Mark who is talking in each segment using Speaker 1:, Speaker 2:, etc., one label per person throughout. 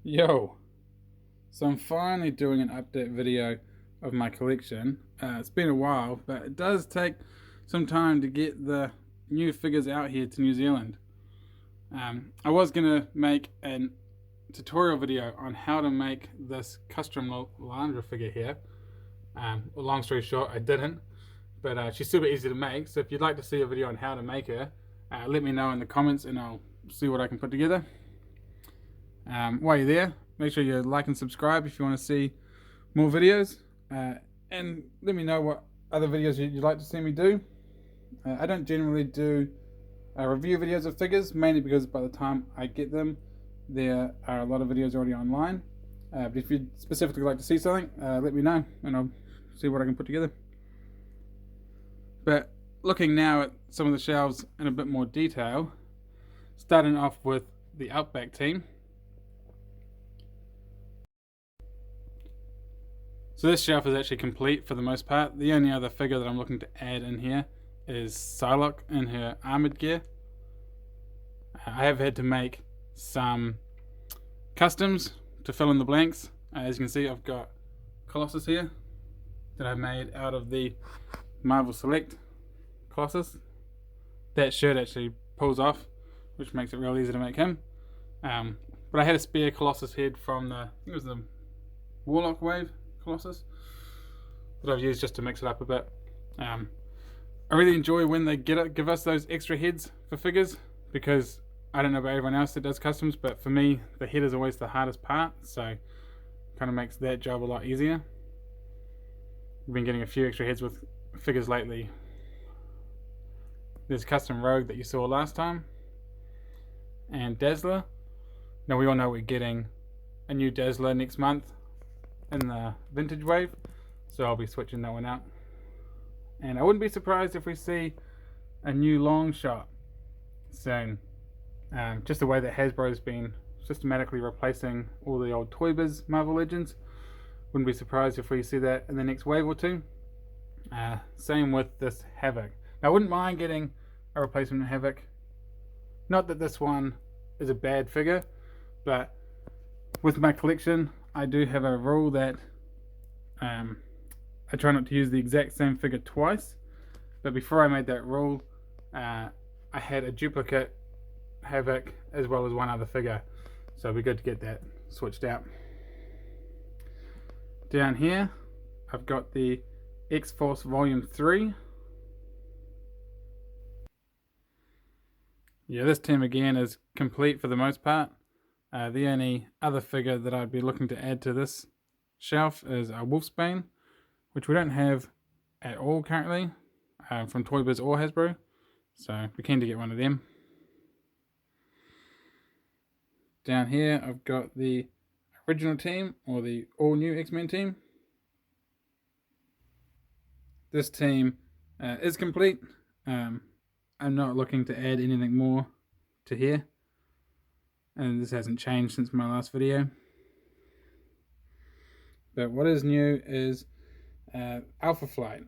Speaker 1: Yo, so I'm finally doing an update video of my collection. It's been a while, but it does take some time to get the new figures out here to New Zealand. I was gonna make a tutorial video on how to make this custom Landra figure here. Long story short, I didn't, but she's super easy to make. So if you'd like to see a video on how to make her, let me know in the comments and I'll see what I can put together. While you're there, make sure you like and subscribe if you want to see more videos, and let me know what other videos you'd like to see me do. I don't generally do review videos of figures, mainly because by the time I get them, there are a lot of videos already online. But if you'd specifically like to see something, let me know and I'll see what I can put together. But looking now at some of the shelves in a bit more detail, starting off with the Outback team. So this shelf is actually complete for the most part. The only other figure that I'm looking to add in here is Psylocke in her armored gear. I have had to make some customs to fill in the blanks. As you can see, I've got Colossus here that I made out of the Marvel Select Colossus. That shirt actually pulls off, which makes it real easy to make him. But I had a spare Colossus head from I think it was the Warlock Wave Colossus that I've used just to mix it up a bit. I really enjoy when they give us those extra heads for figures, because I don't know about everyone else that does customs, but for me the head is always the hardest part, so kind of makes that job a lot easier. I've been getting a few extra heads with figures lately. There's Custom Rogue that you saw last time, and Dazzler. Now we all know we're getting a new Dazzler next month in the vintage wave, so I'll be switching that one out. And I wouldn't be surprised if we see a new long shot soon. Just the way that Hasbro's been systematically replacing all the old Toy Biz Marvel Legends, wouldn't be surprised if we see that in the next wave or two. Same with this Havoc. Now I wouldn't mind getting a replacement Havoc. Not that this one is a bad figure, but with my collection I do have a rule that I try not to use the exact same figure twice. But before I made that rule, I had a duplicate Havoc as well as one other figure, so it'd be good to get that switched out. Down here I've got the X-Force Volume 3. Yeah, this team again is complete for the most part. The only other figure that I'd be looking to add to this shelf is a Wolfsbane, which we don't have at all currently from Toy Biz or Hasbro, so we're keen to get one of them. Down here I've got the original team, or the all new X-Men team. This team is complete. I'm not looking to add anything more to here, and this hasn't changed since my last video. But what is new is Alpha Flight.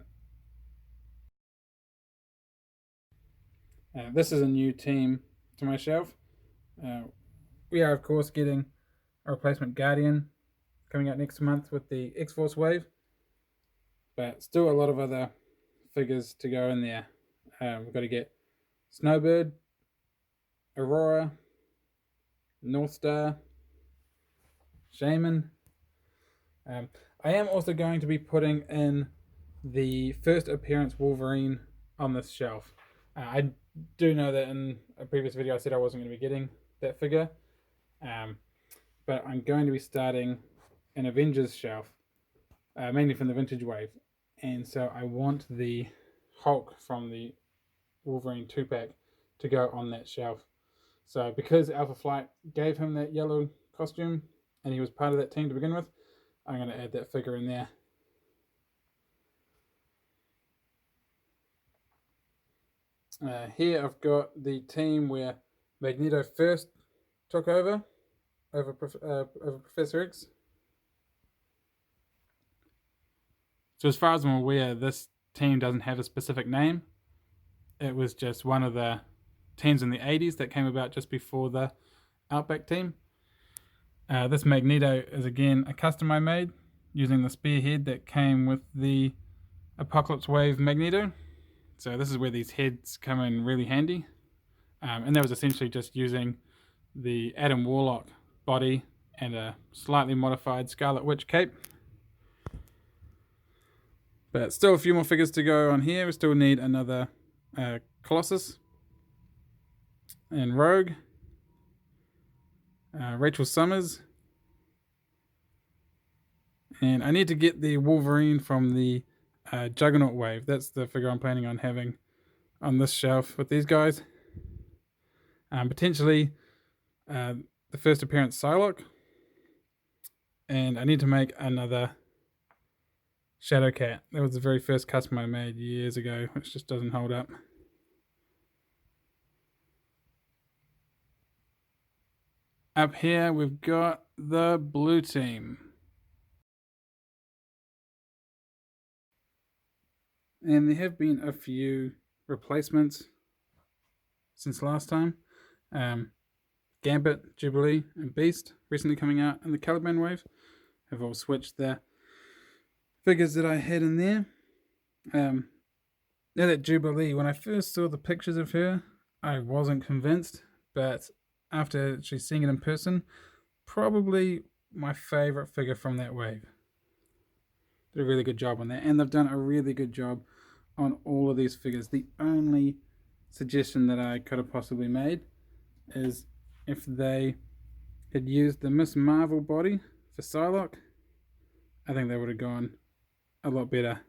Speaker 1: This is a new team to my shelf. We are of course getting a replacement Guardian coming out next month with the X-Force wave, but still a lot of other figures to go in there. We've got to get Snowbird, Aurora, North Star, Shaman. I am also going to be putting in the first appearance Wolverine on this shelf. I do know that in a previous video I said I wasn't going to be getting that figure, but I'm going to be starting an Avengers shelf, mainly from the vintage wave, and so I want the Hulk from the Wolverine 2-pack to go on that shelf. So because Alpha Flight gave him that yellow costume and he was part of that team to begin with, I'm going to add that figure in there. Here I've got the team where Magneto first took over Professor X. So as far as I'm aware, this team doesn't have a specific name. It was just one of the teams in the 80s that came about just before the Outback team. This Magneto is again a custom I made using the spearhead that came with the Apocalypse Wave Magneto. So this is where these heads come in really handy. And that was essentially just using the Adam Warlock body and a slightly modified Scarlet Witch cape. But still a few more figures to go on here. We still need another Colossus and Rogue, Rachel Summers, and I need to get the Wolverine from the Juggernaut wave. That's the figure I'm planning on having on this shelf with these guys. Potentially the first appearance Psylocke, and I need to make another Shadowcat. That was the very first custom I made years ago, which just doesn't hold up. Up here we've got the blue team. And there have been a few replacements since last time. Gambit, Jubilee, and Beast recently coming out in the Caliban wave have all switched the figures that I had in there. Now that Jubilee, when I first saw the pictures of her, I wasn't convinced, but after actually seeing it in person, probably my favorite figure from that wave. Did a really good job on that, and they've done a really good job on all of these figures. The only suggestion that I could have possibly made is if they had used the Miss Marvel body for Psylocke, I think they would have gone a lot better.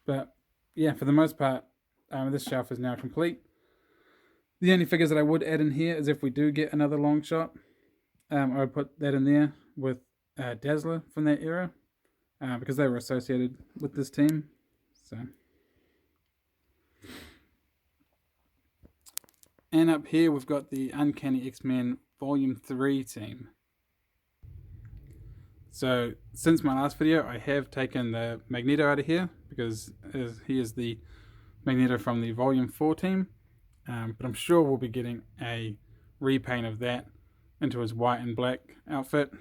Speaker 1: But yeah, for the most part, this shelf is now complete. The only figures that I would add in here is if we do get another long shot, I would put that in there with Dazzler from that era, because they were associated with this team. So, and up here we've got the Uncanny X-Men Volume 3 team. So since my last video, I have taken the Magneto out of here because he is the Magneto from the Volume 4 team. But I'm sure we'll be getting a repaint of that into his white and black outfit.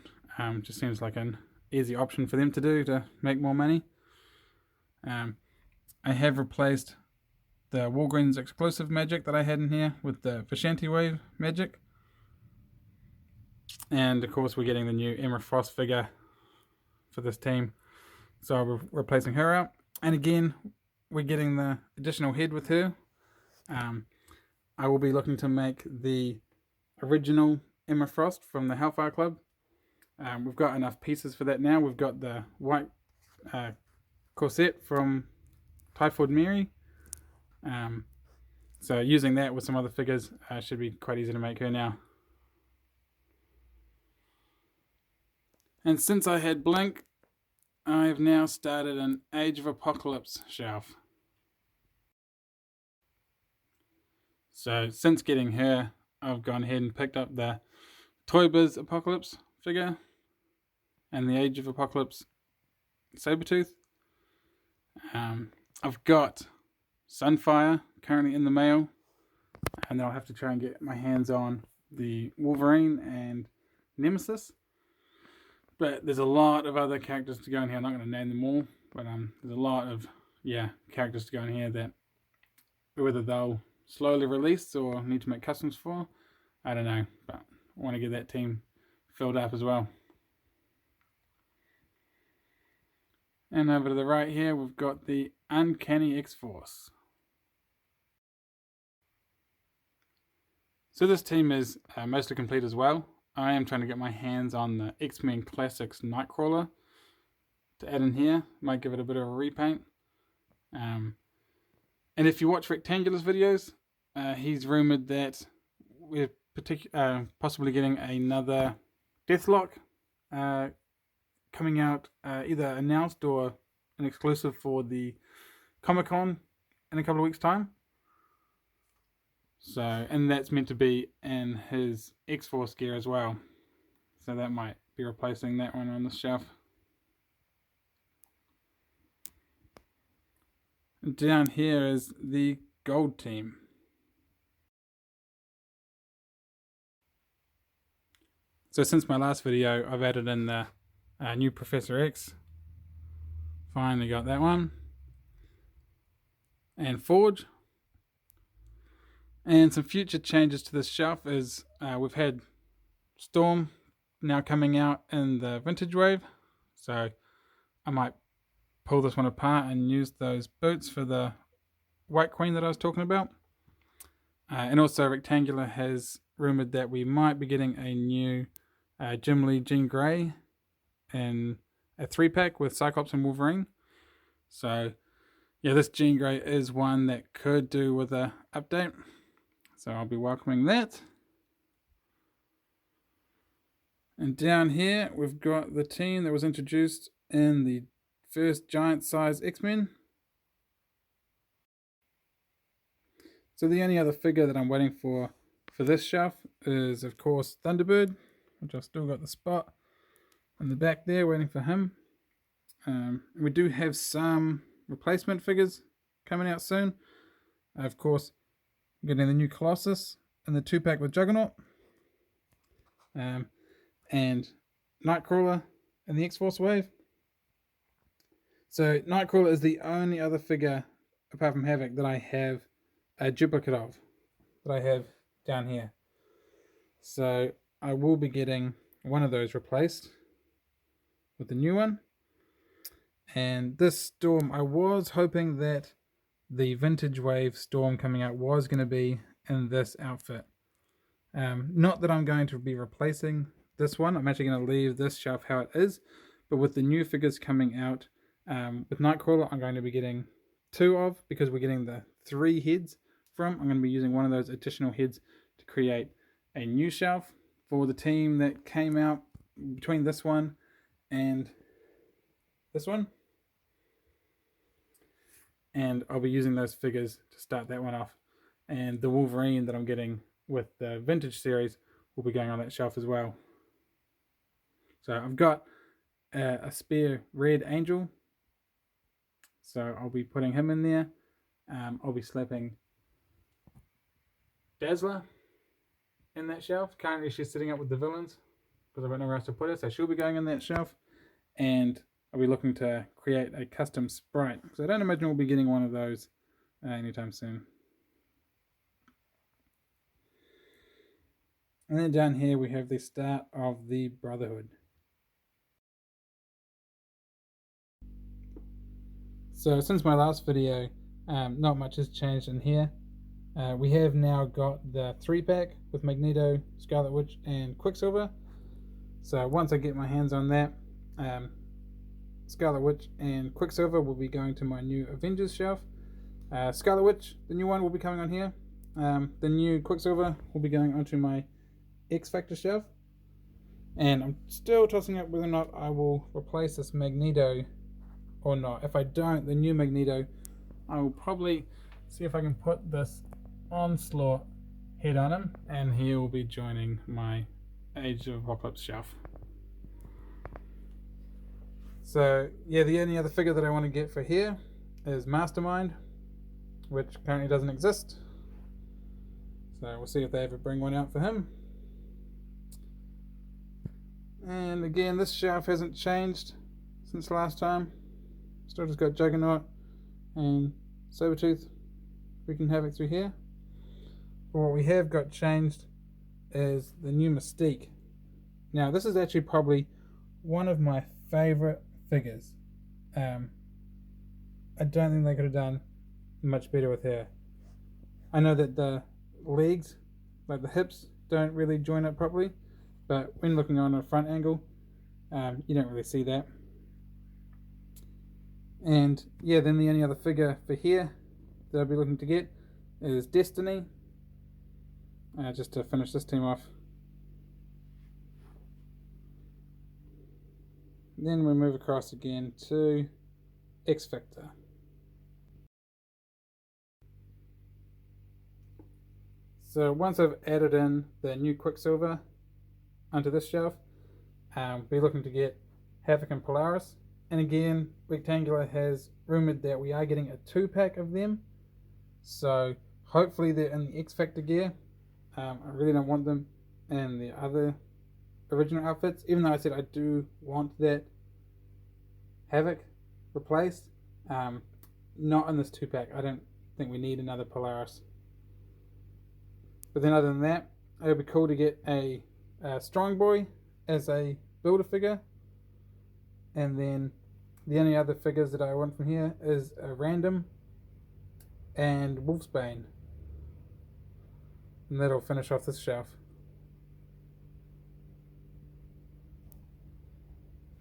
Speaker 1: Just seems like an easy option for them to do to make more money. I have replaced the Walgreens exclusive magic that I had in here with the Vishanti Wave magic. And of course we're getting the new Emma Frost figure for this team. So we're replacing her out. And again, we're getting the additional head with her. I will be looking to make the original Emma Frost from the Hellfire Club. We've got enough pieces for that now. We've got the white corset from Typhoid Mary. So using that with some other figures should be quite easy to make her now. And since I had Blink, I've now started an Age of Apocalypse shelf. So since getting her, I've gone ahead and picked up the Toy Biz Apocalypse figure and the Age of Apocalypse Sabretooth. I've got Sunfire currently in the mail, and I'll have to try and get my hands on the Wolverine and Nemesis. But there's a lot of other characters to go in here. I'm not going to name them all, but there's a lot of characters to go in here that whether they'll slowly release or need to make customs for, I don't know. But I want to get that team filled up as well. And over to the right here, we've got the Uncanny X-Force. So this team is mostly complete as well. I am trying to get my hands on the X-Men Classics Nightcrawler to add in here. Might give it a bit of a repaint. And if you watch Rectangular's videos, he's rumoured that we're possibly getting another Deathlock coming out, either announced or an exclusive for the Comic-Con in a couple of weeks' time. So, and that's meant to be in his X-Force gear as well. So that might be replacing that one on the shelf. And down here is the Gold team. So since my last video, I've added in the new Professor X. Finally got that one. And Forge. And some future changes to this shelf is we've had Storm now coming out in the vintage wave. So I might pull this one apart and use those boots for the White Queen that I was talking about. And also Rectangular has rumoured that we might be getting a new Jim Lee Jean Grey in a 3-pack with Cyclops and Wolverine. So yeah, this Jean Grey is one that could do with a update. So I'll be welcoming that. And down here we've got the team that was introduced in the first giant size X-Men. So the only other figure that I'm waiting for this shelf is of course Thunderbird, which I've still got the spot in the back there waiting for him. We do have some replacement figures coming out soon. Of course, getting the new Colossus and the 2-pack with Juggernaut. And Nightcrawler in the X-Force wave. So Nightcrawler is the only other figure, apart from Havoc, that I have a duplicate of, that I have down here. So I will be getting one of those replaced with the new one. And this Storm, I was hoping that the vintage wave Storm coming out was going to be in this outfit. Not that I'm going to be replacing this one. I'm actually going to leave this shelf how it is. But with the new figures coming out, with Nightcrawler, I'm going to be getting 2 of, because we're getting the 3 heads from. I'm going to be using one of those additional heads to create a new shelf for the team that came out between this one and this one. And I'll be using those figures to start that one off. And the Wolverine that I'm getting with the vintage series will be going on that shelf as well. So I've got a spare Red Angel. So I'll be putting him in there. I'll be slapping Dazzler in that shelf. Currently she's sitting up with the villains because I've got nowhere else to put her. So she'll be going in that shelf. And I'll be looking to create a custom sprite, because I don't imagine we'll be getting one of those anytime soon. And then down here we have the start of the Brotherhood. So since my last video, not much has changed in here. We have now got the 3-pack with Magneto, Scarlet Witch and Quicksilver. So once I get my hands on that, Scarlet Witch and Quicksilver will be going to my new Avengers shelf. Scarlet Witch, the new one, will be coming on here. The new Quicksilver will be going onto my X Factor shelf. And I'm still tossing up whether or not I will replace this Magneto or not. If I don't, the new Magneto, I will probably see if I can put this Onslaught head on him, and he will be joining my Age of Apocalypse shelf. So yeah, the only other figure that I want to get for here is Mastermind, which apparently doesn't exist. So we'll see if they ever bring one out for him. And again, this shelf hasn't changed since last time. Still just got Juggernaut and Sabretooth wreaking havoc through here. But what we have got changed is the new Mystique. Now this is actually probably one of my favourite figures. I don't think they could have done much better with her. I know that the legs, like the hips, don't really join up properly, but when looking on a front angle, you don't really see that. And yeah, then the only other figure for here that I'll be looking to get is Destiny, just to finish this team off. Then we move across again to X Factor. So once I've added in the new Quicksilver onto this shelf, be looking to get Havoc and Polaris. And again, Rectangular has rumoured that we are getting a 2-pack of them. So hopefully they're in the X Factor gear. I really don't want them in the other original outfits, even though I said I do want that Havoc replaced. Not in this 2-pack. I don't think we need another Polaris. But then other than that, it would be cool to get a Strong Boy as a Build-A-Figure. And then the only other figures that I want from here is a Random and Wolfsbane. And that'll finish off this shelf.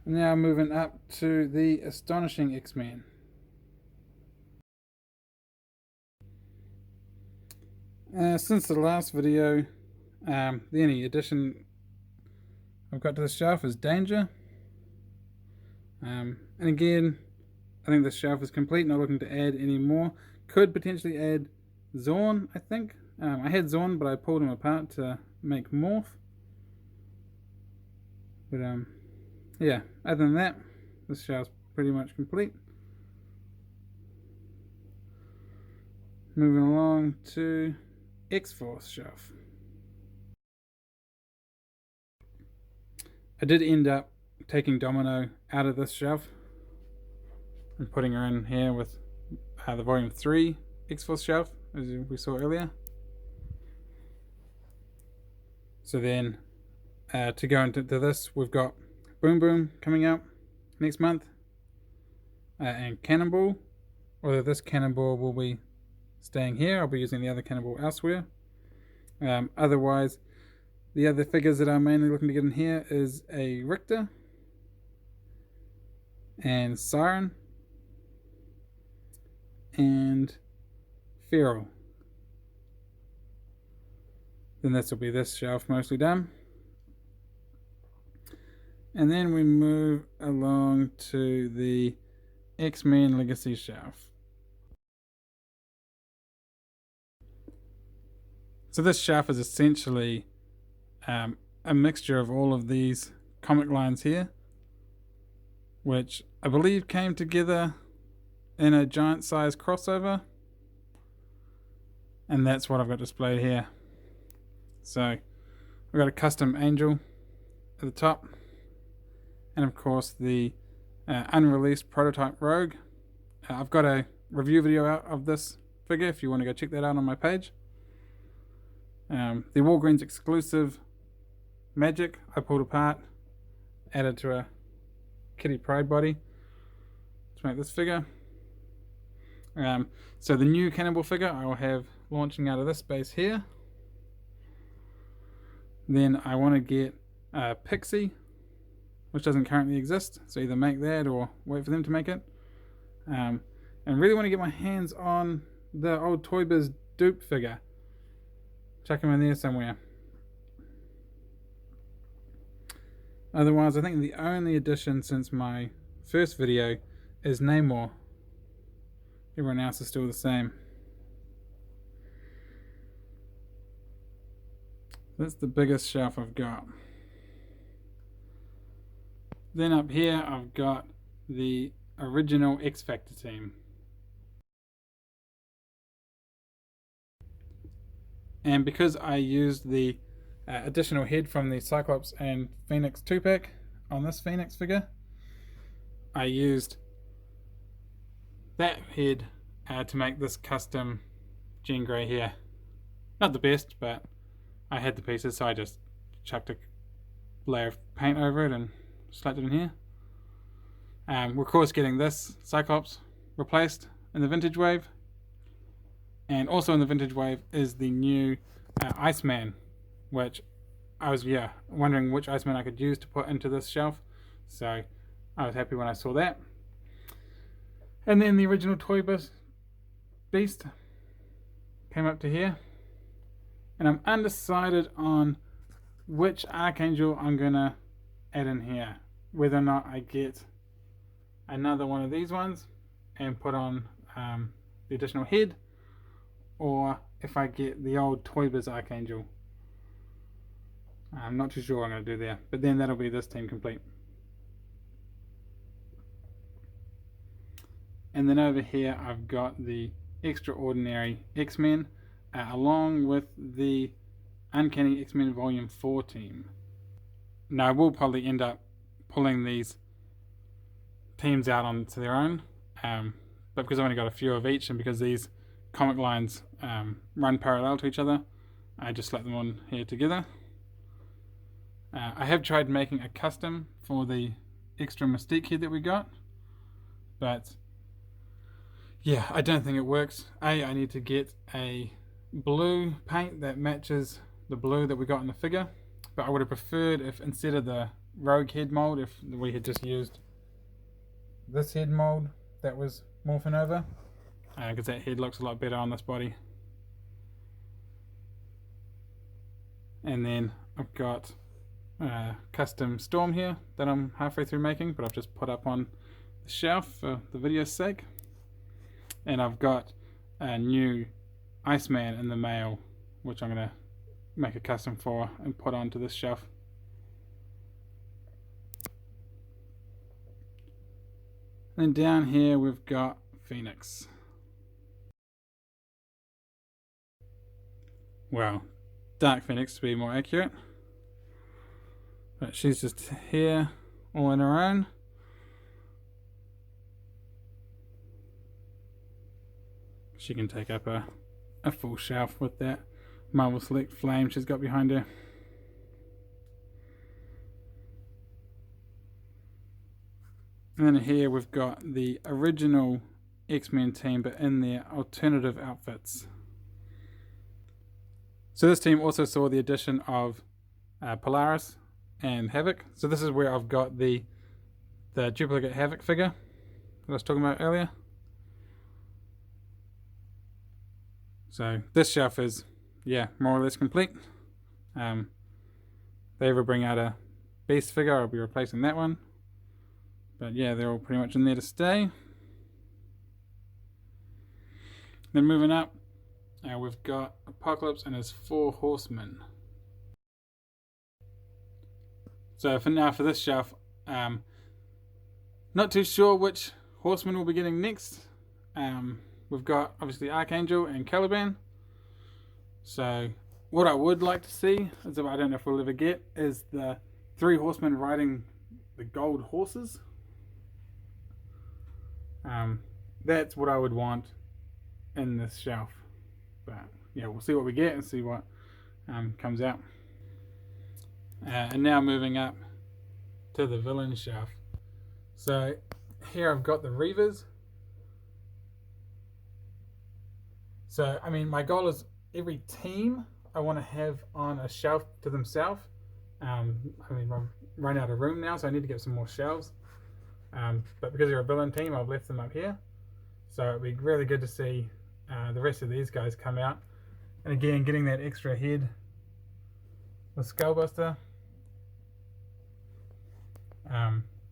Speaker 1: Now moving up to the Astonishing X-Men. Since the last video, the only addition I've got to the shelf is Danger. And again, I think this shelf is complete, not looking to add any more. Could potentially add Zorn, I think. I had Zorn, but I pulled him apart to make Morph. But yeah, other than that, this shelf's pretty much complete. Moving along to X-Force shelf. I did end up taking Domino out of this shelf and putting her in here with the Volume 3 X-Force shelf, as we saw earlier. So then, to go into this, we've got Boom Boom coming out next month, and Cannonball. Although this Cannonball will be staying here, I'll be using the other Cannonball elsewhere. Otherwise, the other figures that I'm mainly looking to get in here is a Richter and Siren and Feral. Then this will be this shelf mostly done. And then we move along to the X-Men Legacy shelf. So this shelf is essentially a mixture of all of these comic lines here, which I believe came together in a giant size crossover, and that's what I've got displayed here. So I've got a custom Angel at the top, and of course the unreleased prototype Rogue. I've got a review video out of this figure if you want to go check that out on my page. The Walgreens exclusive Magic I pulled apart, added to a Kitty Pryde body to make this figure. So the new Cannonball figure I will have launching out of this space here. Then I want to get Pixie, which doesn't currently exist, so either make that or wait for them to make it. And really want to get my hands on the old Toy Biz dupe figure. Chuck him in there somewhere. Otherwise, I think the only addition since my first video is Namor. Everyone else is still the same. That's the biggest shelf I've got. Then up here I've got the original X Factor team. And because I used the additional head from the Cyclops and Phoenix 2-pack on this Phoenix figure, I used that head to make this custom Jean Grey here. Not the best, but I had the pieces, so I just chucked a layer of paint over it and slapped it in here. We're of course getting this Cyclops replaced in the vintage wave, and also in the vintage wave is the new Iceman, which I was wondering which Iceman I could use to put into this shelf, so I was happy when I saw that. And then the original Toy Biz Beast came up to here, and I'm undecided on which Archangel I'm gonna add in here, whether or not I get another one of these ones and put on the additional head, or if I get the old Toy Biz Archangel. I'm not too sure what I'm going to do there, but then that'll be this team complete. And then over here I've got the Extraordinary X-Men along with the Uncanny X-Men Volume 4 team. Now I will probably end up pulling these teams out onto their own, but because I've only got a few of each, and because these comic lines run parallel to each other, I just slap them on here together. I have tried making a custom for the extra Mystique head that we got, but yeah, I don't think it works. I need to get a blue paint that matches the blue that we got in the figure, but I would have preferred if instead of the rogue head mold, if we had just used this head mold that was morphing over, because that head looks a lot better on this body. And then I've got a custom Storm here that I'm halfway through making, but I've just put up on the shelf for the video's sake. And I've got a new Iceman in the mail, which I'm going to make a custom for and put onto this shelf. And then down here we've got Phoenix. Well, Dark Phoenix to be more accurate. But she's just here all on her own. She can take up a full shelf with that Marvel Select flame she's got behind her. And then here we've got the original X-Men team, but in their alternative outfits. So this team also saw the addition of Polaris and Havoc. So this is where I've got the duplicate Havoc figure that I was talking about earlier. So this shelf is, yeah, more or less complete. If they ever bring out a Beast figure, I'll be replacing that one. But yeah, they're all pretty much in there to stay. Then moving up, we've got Apocalypse and his 4 horsemen. So for now, for this shelf, not too sure which horseman we'll be getting next. We've got obviously Archangel and Caliban. So what I would like to see, is, I don't know if we'll ever get, is the 3 horsemen riding the gold horses. That's what I would want in this shelf. But yeah, we'll see what we get and see what comes out. And now moving up to the villain shelf. So here I've got the Reavers. So I mean, my goal is every team I want to have on a shelf to themselves. I mean, I've run out of room now, so I need to get some more shelves. But because they're a villain team, I've left them up here. So it'd be really good to see the rest of these guys come out. And again, getting that extra head with Skullbuster.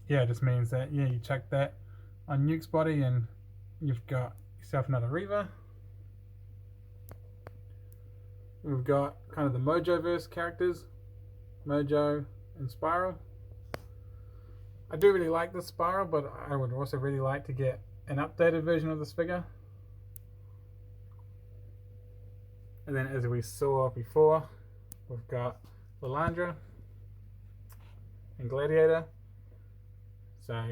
Speaker 1: Yeah, it just means that, yeah, you chuck that on Nuke's body and you've got yourself another Reaver. We've got kind of the Mojoverse characters, Mojo and Spiral. I do really like this Spiral, but I would also really like to get an updated version of this figure. And then, as we saw before, we've got Lilandra and Gladiator. So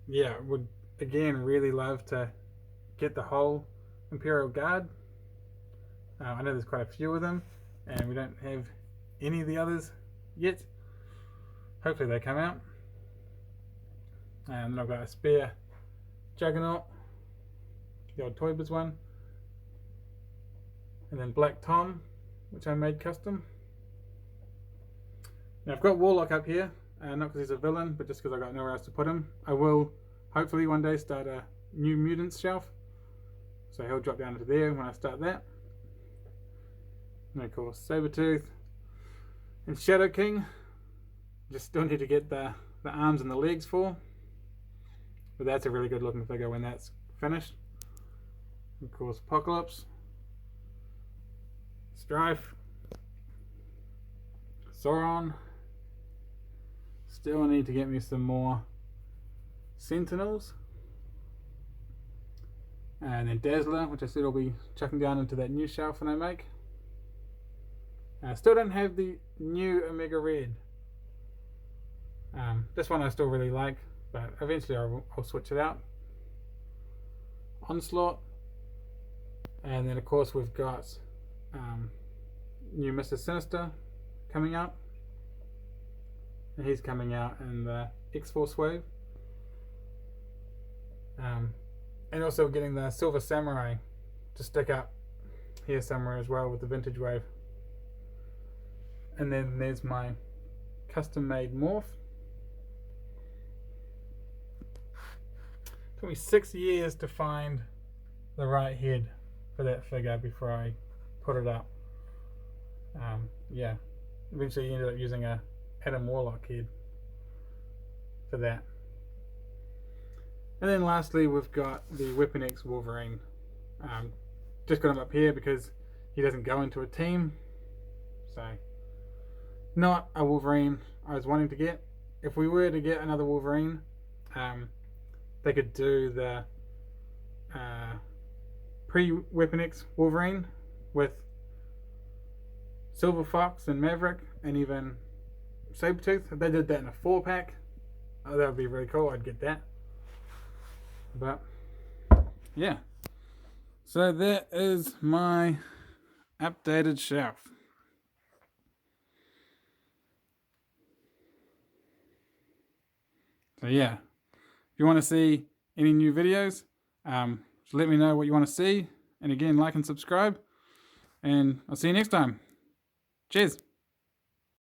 Speaker 1: yeah, would again really love to get the whole Imperial Guard. I know there's quite a few of them, and we don't have any of the others yet. Hopefully they come out. And then I've got a spare Juggernaut, the old Toy Biz one, and then Black Tom, which I made custom. Now I've got Warlock up here, not because he's a villain, but just because I've got nowhere else to put him. I will hopefully one day start a New Mutants shelf, so he'll drop down into there when I start that. And of course Sabretooth and Shadow King. Just still need to get the arms and the legs for, but that's a really good looking figure when that's finished. Of course Apocalypse, Strife, Sauron. Still need to get me some more Sentinels. And then Dazzler, which I said I'll be chucking down into that new shelf when I make. I still don't have the new Omega Red. This one I still really like, but eventually I'll switch it out. Onslaught. And then of course we've got new Mr. Sinister coming out. And he's coming out in the X-Force wave. And also getting the Silver Samurai to stick up here somewhere as well with the vintage wave. And then there's my custom made morph. Took me 6 years to find the right head for that figure before I put it up. Yeah, eventually ended up using a Adam Warlock head for that. And then lastly we've got the Weapon X Wolverine. Just got him up here because he doesn't go into a team, so not a Wolverine I was wanting to get. If we were to get another Wolverine, they could do the pre-Weapon X Wolverine with Silver Fox and Maverick and even Sabretooth. If they did that in a 4-pack, that would be really cool. I'd get that. But yeah, so that is my updated shelf. So yeah, if you want to see any new videos, just let me know what you want to see. And again, like and subscribe. And I'll see you next time. Cheers.